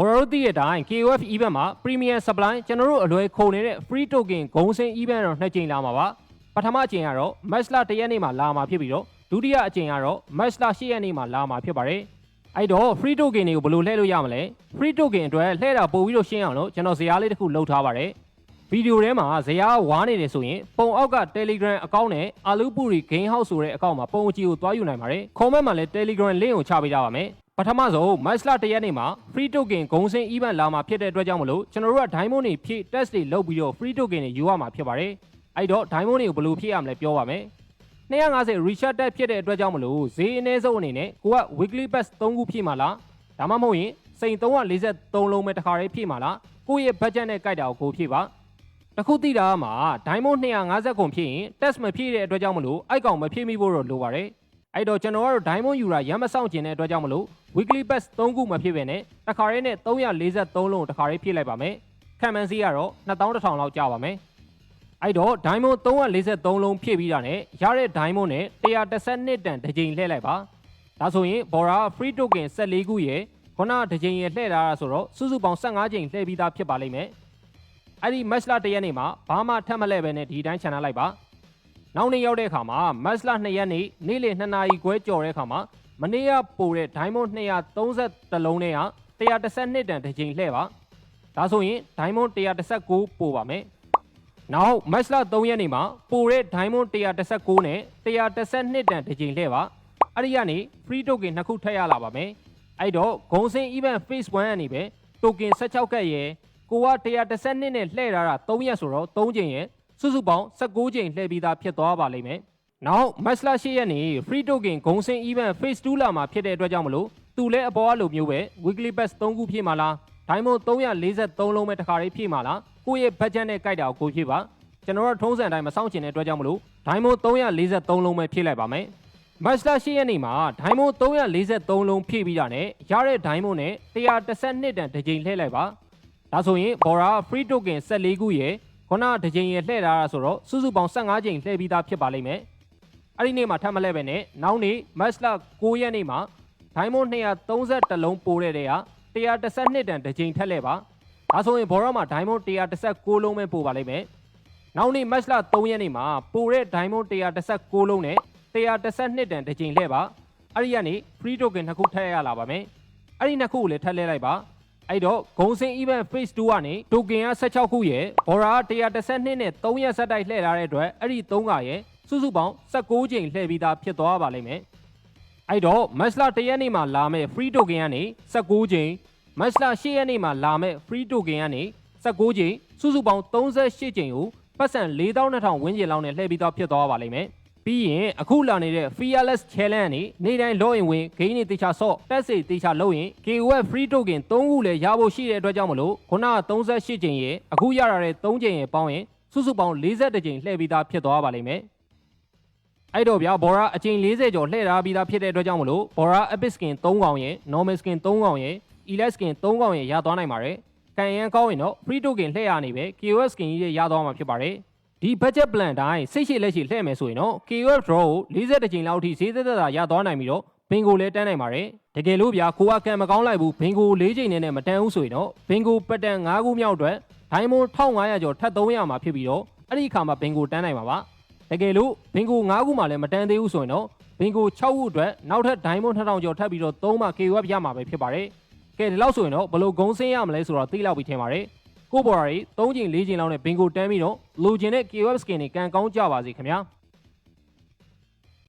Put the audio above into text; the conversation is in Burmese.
ဘော်ရိုတီရဲ့တိုင်း KOF event မှာ Premium Supply ကျွန်တော်တို့အလွယ်ခုံနေတဲ့ Free Token ဂုံစင်း event တော့2ကြိမ်လာမှာပါပထမအကြိမ်ကတော့ Match လ1ရက်နေ့မှာလာမှာဖြစ်ပြီးတော့ဒုတိယအကြိမ်ကတော့ Match လ8ရက်နေ့မှာလာမှာဖြစ်ပါတယ်အဲ့တော့ Free Token တွေကိုဘယ်လိုလှည့်လို့ရမလဲ Free Token အတွက်လှည့်တာပို့ပြီးတော့ရှင်းအောင်လို့ကျွန်တော်ဇာတ်လေးတစ်ခုလုပ်ထားပါတယ်ဗီဒီယိုထဲမှာဇာတ်ဝါးနေတယ်ဆိုရင်ပုံအောက်က Telegram အကောင့်နဲ့ Alupuri Game House ဆိုတဲ့အကောင့်မှာပုံအကြည့်ကိုတွားယူနိုင်ပါတယ် comment မှာလည်း Telegram link ကိုချပေးကြပါမယ်ပထမဆုံး Match လ1ရက်နေ့မှာ Free Token ဂုံစင်း event လာမှာဖြစ်တဲ့အတွက်ကြောင့်မလို့ကျွန်တော်တို့က Diamond တွေဖြည့် test တွေလုပ်ပြီးတော့ Free Token တွေယူရမှာဖြစ်ပါတယ်အဲ့တော့ Diamond တွေကိုဘယ်လိုဖြည့်ရမလဲပြောပါမယ်250 Recharge Tag ဖြစ်တဲ့အတွက်ကြောင့်မလို့ဈေးအနည်းဆုံးအနေနဲ့ကိုက Weekly Pass 3ခုဖြည့်မှာလားဒါမှမဟုတ်ရင်စိန်343လုံးပဲတစ်ခါတည်းဖြည့်မှာလားကိုယ့်ရဲ့ budget နဲ့ကြိုက်တာကိုဖြည့်ပါတခုသိတာမှာ Diamond 250ကုန်ဖြည့်ရင် test မဖြည့်တဲ့အတွက်ကြောင့်မလို့အိုက်ကောင်မဖြည့်မိဖို့တော့လိုပါတယ်အဲ့တော့ကျွန်တော်ကတော့ Diamond ယူတာရမ်းမဆောင်ကျင်တဲ့အတွက်ကြောင့်မလို့ Weekly Pass 3ခုမဖြည့်ပဲနဲ့တစ်ခါတည်းနဲ့343လုံးတစ်ခါတည်းဖြည့်လိုက်ပါမယ်ခံမှန်းစည်းကတော့2100လောက်ကျပါမယ်အဲ့တော့ Diamond 343လုံးဖြည့်ပြီးတာနဲ့ရတဲ့ Diamond နဲ့112တန်တစ်ကြိမ်လှည့်လိုက်ပါဒါဆိုရင် Bora Free Token 14ခုရဲ့ခုနတစ်ကြိမ်ရဲ့လှည့်ထားတာဆိုတော့စုစုပေါင်း15ကြိမ်လှည့်ပြီးသားဖြစ်ပါလိမ့်မယ်အဲ့ဒီ Match လ1ရက်နေ့မှာဘာမှထပ်မလှည့်ပဲနဲ့ဒီတိုင်းချန်ထားလိုက်ပါနောက်နေ့ရောက်တဲ့အခါမှာ Match လ2ရက်နေ့နေ့လယ်2နာရီခွဲကျော်တဲ့အခါမှာမနေ့ကပို့တဲ့ Diamond 230လုံးနဲ့က112တန်တစ်ကြိမ်လှည့်ပါဒါဆိုရင် Diamond 119ပို့ပါမယ်နောက် Match လ3ရက်နေ့မှာပိုတဲ့ Diamond 119နဲ့112တန်တစ်ကြိမ်လှည့်ပါအဲ့ဒီကနေ Free Token 2ခုထည့်ရလာပါမယ်အဲ့တော့ဂုံစင်း event phase 1ကနေပဲ Token 16ကတ်ရဲ့ကိုက112နဲ့လှည့်ထားတာ3ရက်ဆိုတော့3ကြိမ်ရဲ့စုစုပေါင်း19ကြိမ်လှည့်ပြီးသားဖြစ်သွားပါလိမ့်မယ်နောက် Match လ8ရက်နေ့ Free Token ဂုံစင်း event phase 2လာမှာဖြစ်တဲ့အတွက်ကြောင့်မလို့သူလည်းအပေါ်အလိုမျိုးပဲ Weekly Pass 3ခုဖြည့်မှာလား Diamond 343လုံးပဲတစ်ခါလေးဖြည့်မှာလားကိုယ့်ရဲ့ budget နဲ့ကြိုက်တာကိုဖြည့်ပါကျွန်တော်တို့ထုံးစံတိုင်းမစောင့်ချင်တဲ့အတွက်ကြောင့်မလို့ Diamond 343လုံးပဲဖြည့်လိုက်ပါမယ် Match လ8ရက်နေ့မှာ Diamond 343လုံးဖြည့်ပြီးတာနဲ့ရတဲ့ Diamond နဲ့112တန်တစ်ကြိမ်လှည့်လိုက်ပါဒါဆိုရင် Bora Free Token 14ခုရဲ့ခုနတစ်ကြိမ်ရဲ့လှည့်ထားတာဆိုတော့စုစုပေါင်း15ကြိမ်လှည့်ပြီးသားဖြစ်ပါလိမ့်မယ်အဲ့ဒီနေ့မှာထပ်မလှည့်ပဲနဲ့နောက်နေ့ Match လ9ရက်နေ့မှာ Diamond 231လုံးပို့တဲ့တဲ့က112တန်တစ်ကြိမ်ထက်လှည့်ပါဒါဆိုရင် Bora မှာ Diamond 119လုံးပဲပို့ပါလိမ့်မယ်နောက်နေ့ Match လ3ရက်နေ့မှာပို့တဲ့ Diamond 119လုံးနဲ့112တန်တစ်ကြိမ်လှည့်ပါအဲ့ဒီကနေ Free Token 2ခုထည့်ရလာပါမယ်အဲ့ဒီ2ခုကိုလည်းထပ်လှည့်လိုက်ပါအဲ့တော့ဂုံစင်း event phase 2ကနေ Token က16ခုရဲ့ Bora 112နဲ့3ရက်ဆက်တိုက်လှည့်ထားတဲ့အတွက်အဲ့ဒီ3ကရဲ့စုစုပေါင်း19ကြိမ်လှည့်ပြီးသားဖြစ်သွားပါလိမ့်မယ်အဲ့တော့ Match လ1ရက်နေ့မှာလာမဲ့ Free Token ကနေ19ကြိမ် Match လ8ရက်နေ့မှာလာမဲ့ Free Token ကနေ19ကြိမ်စုစုပေါင်း38ကြိမ်ကိုပတ်စံ4200ဝန်းကျင်လောက်နဲ့လှည့်ပြီးသားဖြစ်သွားပါလိမ့်မယ်ပြီးရင်အခုလာနေတဲ့ Fearless Challenge ကနေနေ့တိုင်း login ဝင် gain တွေတေချာဆော့ တက်စေတေချာလုပ်ရင် KOF Free Token 3ခုလည်းရဖို့ရှိတဲ့အတွက်ကြောင့်မလို့ခုနက38ကြိမ်ရဲ့အခုရတာတဲ့3ကြိမ်ရဲ့ပေါင်းရင်စုစုပေါင်း42ကြိမ်လှည့်ပြီးသားဖြစ်သွားပါလိမ့်မယ်အဲ့တော့ဗျာ Bora အကြိမ်40ကျော်လှည့်ထားပြီးသားဖြစ်တဲ့အတွက်ကြောင့်မလို့ Bora Epic Skin 3កောင်ရဲ့ Normal Skin 3កောင်ရဲ့ Elite Skin 3កောင်ရဲ့ရသွားနိုင်ပါတယ်ကံရန်ကောင်းရင်တော့ Free Token လှည့်ရနေပဲ KOF Skin ကြီးရသွားမှာဖြစ်ပါတယ်ဒီ budget plan တိုင်းစိတ်ရှိလက်ရှိလှည့်မယ်ဆိုရင်တော့ KOF Draw ကို40ကြိမ်လောက်ထိဈေးသက်သက်သာရသွားနိုင်ပြီးတော့ဘင်ကိုလည်းတန်းနိုင်ပါတယ်တကယ်လို့ဗျာကိုကကံမကောင်းလိုက်ဘူးဘင်ကို4ကြိမ်နဲ့မတန်းဘူးဆိုရင်တော့ဘင်ကိုပတ်တန်5ခုမြောက်အတွက် Diamond 1500ကျော်ထပ်300မှာဖြစ်ပြီးတော့အဲ့ဒီအခါမှာဘင်ကိုတန်းနိုင်မှာပါတကယ်လို့ဘင်ကို5ခုမှလည်းမတန်းသေးဘူးဆိုရင်တော့ဘင်ကို6ခုအတွက်နောက်ထပ် Diamond 2000ကျော်ထပ်ပြီးတော့3မှ KOF ရမှာပဲဖြစ်ပါတယ်ကဲဒီလောက်ဆိုရင်တော့ဘယ်လိုဂုံစင်းရမလဲဆိုတော့သိလောက်ပြီးထင်ပါတယ်ကိုဘော်ရာတွေ3ကြိမ်4ကြိမ်လောက်နဲ့ဘင်ကိုတန်းပြီးတော့လိုချင်တဲ့ KOF Skin တွေကန်ကောင်းကြပါစေခင်ဗျာ